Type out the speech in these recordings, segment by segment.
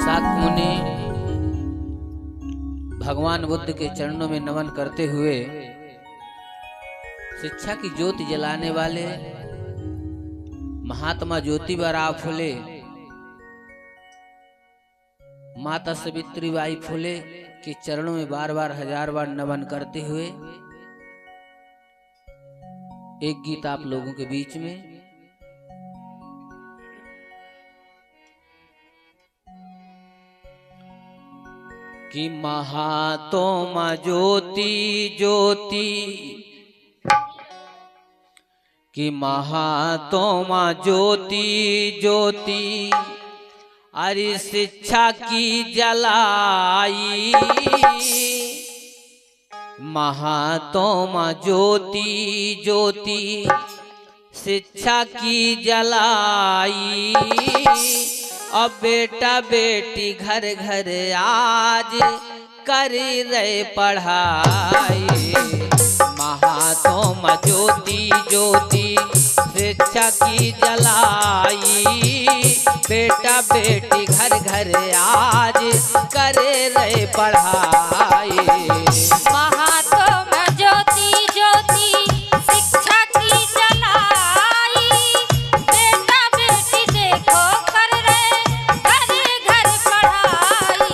शाक्य मुनि भगवान बुद्ध के चरणों में नमन करते हुए शिक्षा की ज्योति जलाने वाले महात्मा ज्योतिबा फुले, माता सावित्रीबाई फुले के चरणों में बार बार हजार बार नमन करते हुए एक गीत आप लोगों के बीच में। कि महात्मा ज्योति ज्योति, कि महात्मा ज्योति ज्योति, अरे शिक्षा की जलाई, महात्मा ज्योति ज्योति, शिक्षा की जलाई। अब बेटा बेटी घर घर आज कर रहे पढ़ाई, महात्मा ज्योति ज्योति, शिक्षा की जलाई। बेटा बेटी घर घर आज कर रहे पढ़ाई, महात्मा ज्योति ज्योति, शिक्षा की जलाई। बेटा बेटी देखो कर रहे घर घर पढ़ाई।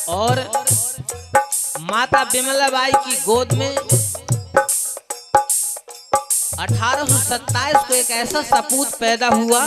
और माता बिमलाबाई की गोद में 1827 को एक ऐसा सपूत पैदा हुआ।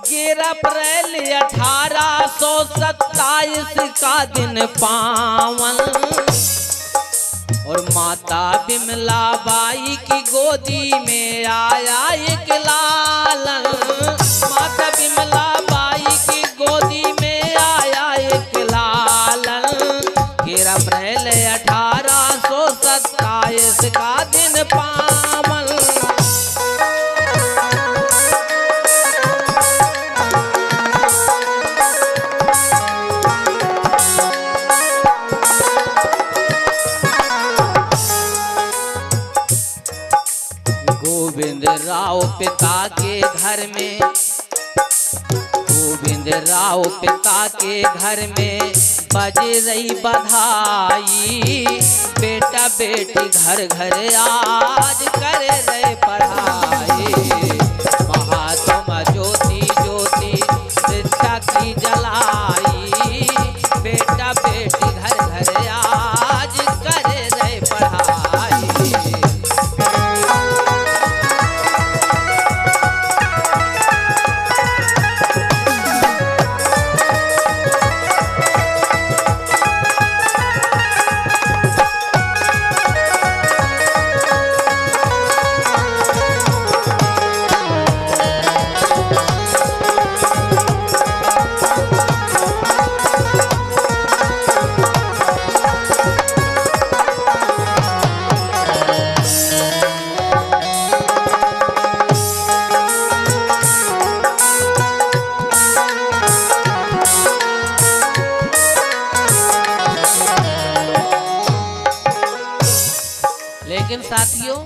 11 अप्रैल 1827 का दिन पावन, और माता बिमलाबाई की गोदी में आया एक लालन। माता बिमलाबाई की गोदी में आया एक लालन। 11 अप्रैल 1827 का दिन पावन, गोविंद राव पिता के घर में, गोविंद राव पिता के घर में बज रही बधाई। बेटा बेटी घर घर आज कर रहे पढ़ाई, महात्मा ज्योति ज्योति, शिक्षा की जलाई। बेटा बेटी घर घर आज कर रहे पढ़ाई। लेकिन साथियों,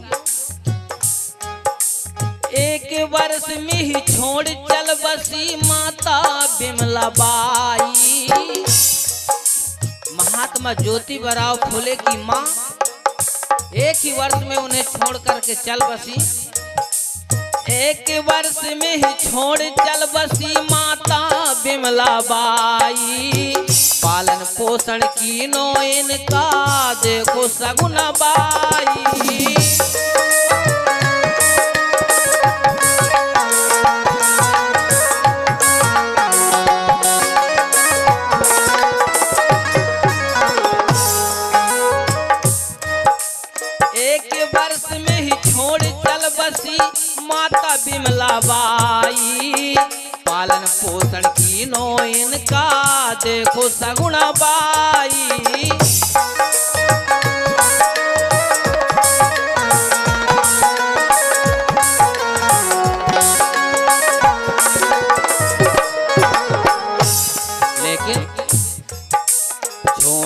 एक वर्ष में ही छोड़ चल बसी माता बिमलाबाई। महात्मा ज्योतिबा फुले की माँ एक ही वर्ष में उन्हें छोड़ करके चल बसी। एक वर्ष में ही छोड़ चल बसी माता बिमलाबाई। पालन पोषण की नो इनका देखो सगुना बाई। एक वर्ष में ही छोड़ चल बसी माता बिमलाबाई। पालन पोषण की नो इनका देखो सगुना बाई।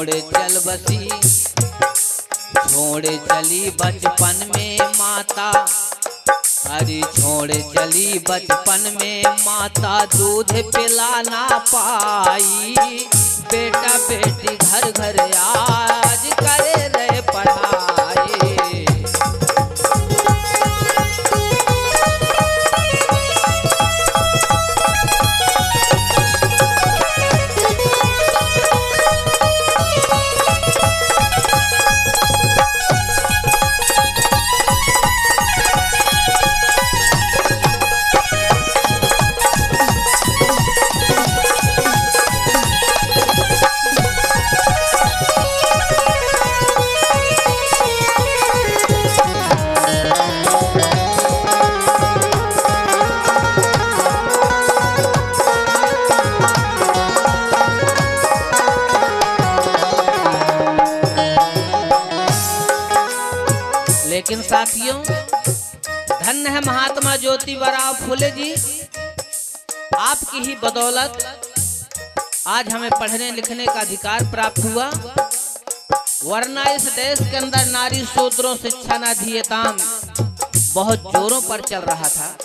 छोड़ चल बसी, छोड़ चली बचपन में माता, अरे छोड़ चली बचपन में माता, दूध पिलाना पाई, बेटा बेटी घर घर आज करे रहे पढ़ाई। लेकिन साथियों, धन्य है महात्मा ज्योतिबा फुले जी, आपकी ही बदौलत आज हमें पढ़ने लिखने का अधिकार प्राप्त हुआ, वरना इस देश के अंदर नारी शूद्रों शिक्षा न दीयताम बहुत जोरों पर चल रहा था।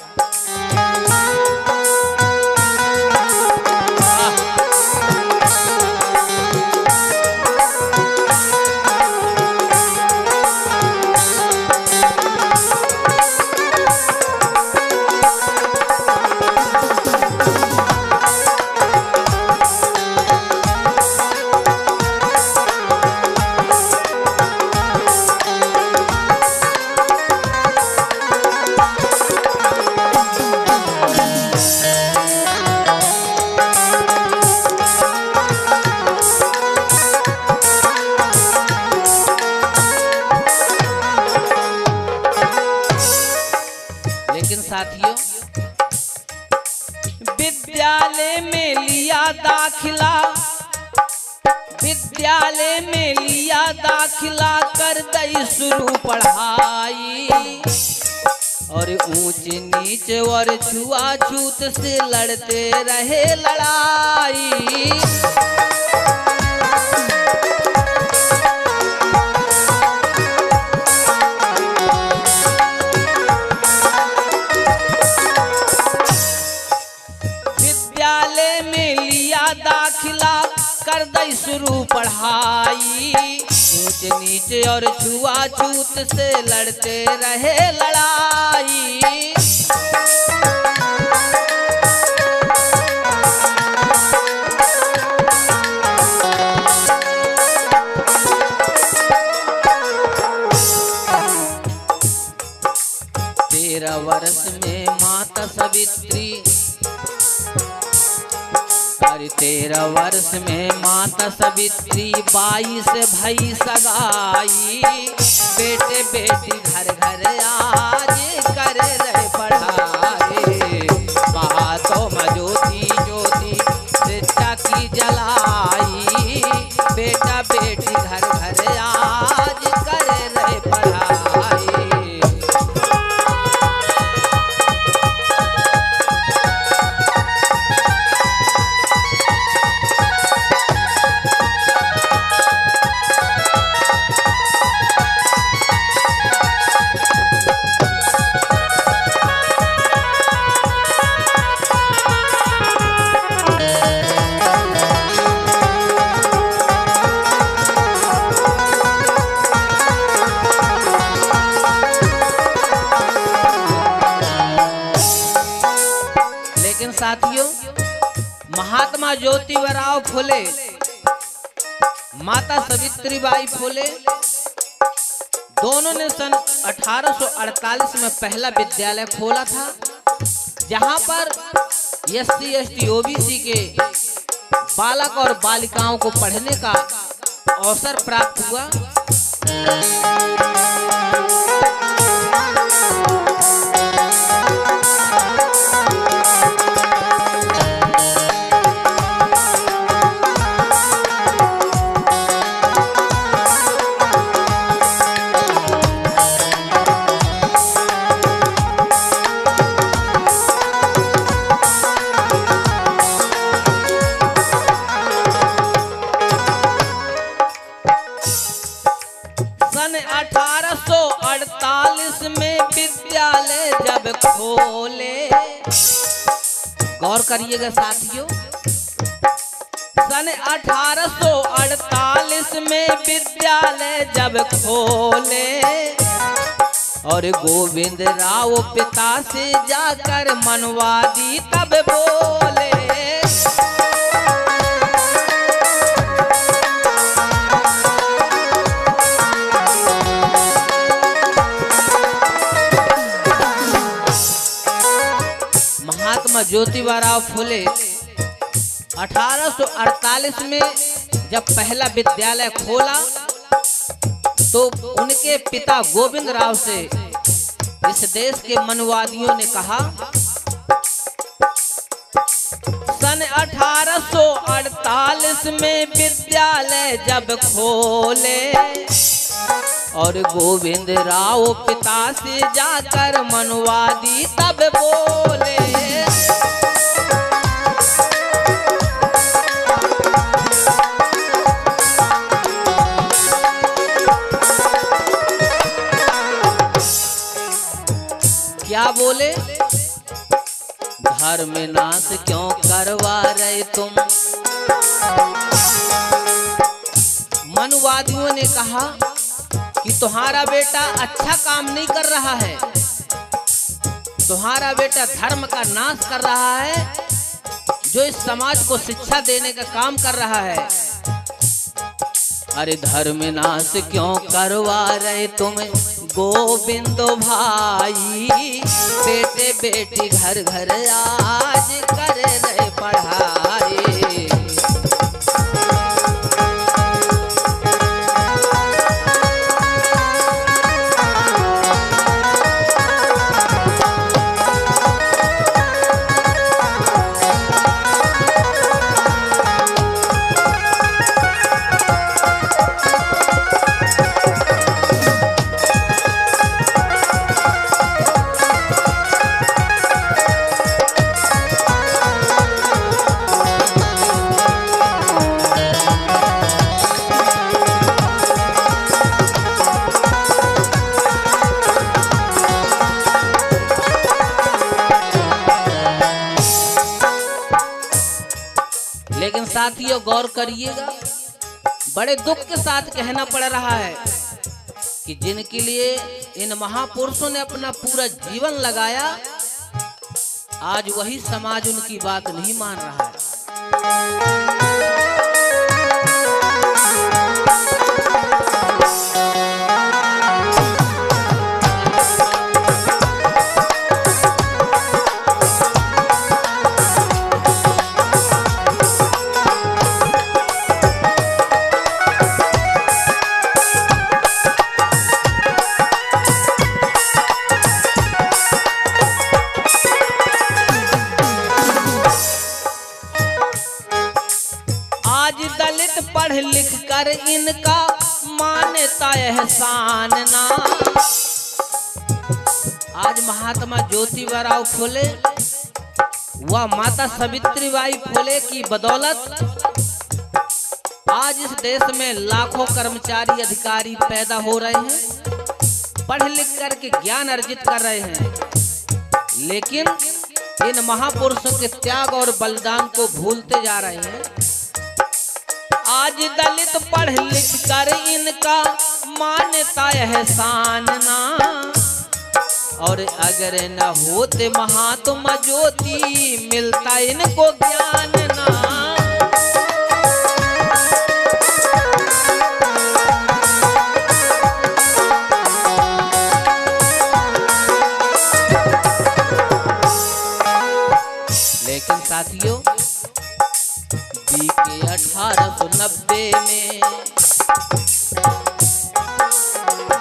लेकिन साथियों, विद्यालय में लिया दाखिला, विद्यालय में लिया दाखिला, कर दई शुरू पढ़ाई, और ऊंच नीच और छुआछूत से लड़ते रहे लड़ाई। दाखिला कर दई शुरू पढ़ाई, ऊंच नीचे और छुआछूत से लड़ते रहे लड़ाई। तेरह वर्ष में माता सावित्री, 13 वर्ष में माता सावित्री, 22 भई सगाई, बेटे बेटी घर घर आज कर रहे पढ़ाई। महात्मा ज्योति ज्योति शिक्षा की जलाई, बेटा बेटी घर घर आज कर रहे पढ़ाई। साथियों, महात्मा ज्योतिबा फुले, माता सावित्रीबाई फुले दोनों ने सन 1848 में पहला विद्यालय खोला था, जहां पर SC ST OBC के बालक और बालिकाओं को पढ़ने का अवसर प्राप्त हुआ। विद्यालय जब खोले। गौर करिएगा साथियों, सन 1848 में विद्यालय जब खोले और गोविंद राव पिता से जाकर मनवादी तब बोले। महात्मा ज्योतिबा राव फुले 1848 में जब पहला विद्यालय खोला तो उनके पिता गोविंद राव से इस देश के मनवादियों ने कहा, सन 1848 में विद्यालय जब खोले और गोविंद राव पिता से जाकर मनवादी तब बोले। क्या बोले? धर्म नाश क्यों करवा रहे तुम? मनुवादियों ने कहा कि तुम्हारा बेटा अच्छा काम नहीं कर रहा है, तुम्हारा बेटा धर्म का नाश कर रहा है, जो इस समाज को शिक्षा देने का काम कर रहा है। अरे धर्म नाश क्यों करवा रहे तुम गोविंद भाई, बेटे बेटी घर घर आज कर रहे पढ़ाई। लेकिन साथियों गौर करिएगा, बड़े दुख के साथ कहना पड़ रहा है कि जिनके लिए इन महापुरुषों ने अपना पूरा जीवन लगाया, आज वही समाज उनकी बात नहीं मान रहा है। दलित पढ़ लिख कर इनका मान्यता एहसान ना। आज महात्मा ज्योतिबा राव फुले व माता सावित्रीबाई फुले की बदौलत आज इस देश में लाखों कर्मचारी अधिकारी पैदा हो रहे हैं, पढ़ लिख कर के ज्ञान अर्जित कर रहे हैं, लेकिन इन महापुरुषों के त्याग और बलिदान को भूलते जा रहे हैं। आज दलित पढ़ लिख कर इनका मान्यता एहसान ना, और अगर न होते महात्मा ज्योति मिलता इनको ज्ञान ना। लेकिन साथियों बीके 1890 में,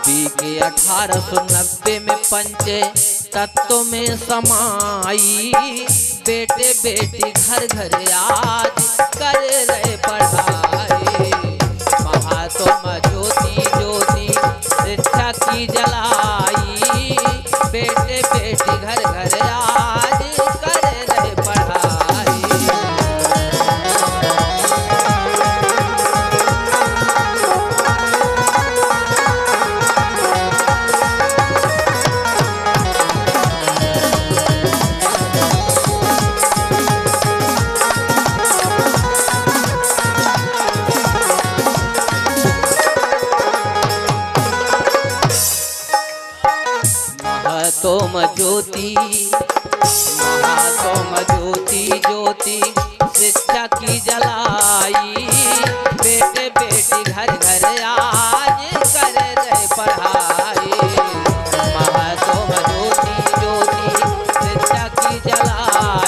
बीके 1890 में पंचे तत्व में समाई, बेटे बेटी घर घर आज कर रहे पढ़ाई। महात्मा ज्योति ज्योति शिक्षा की जलाई, बेटे बेटी घर घर आज कर रहे पढ़ाई। ज्योति, महासोम ज्योति ज्योति शिक्षा की जलाई। बेटे बेटी घर घर आज कर रहे पढ़ाई। महासोम ज्योति ज्योति शिक्षा की जलाई।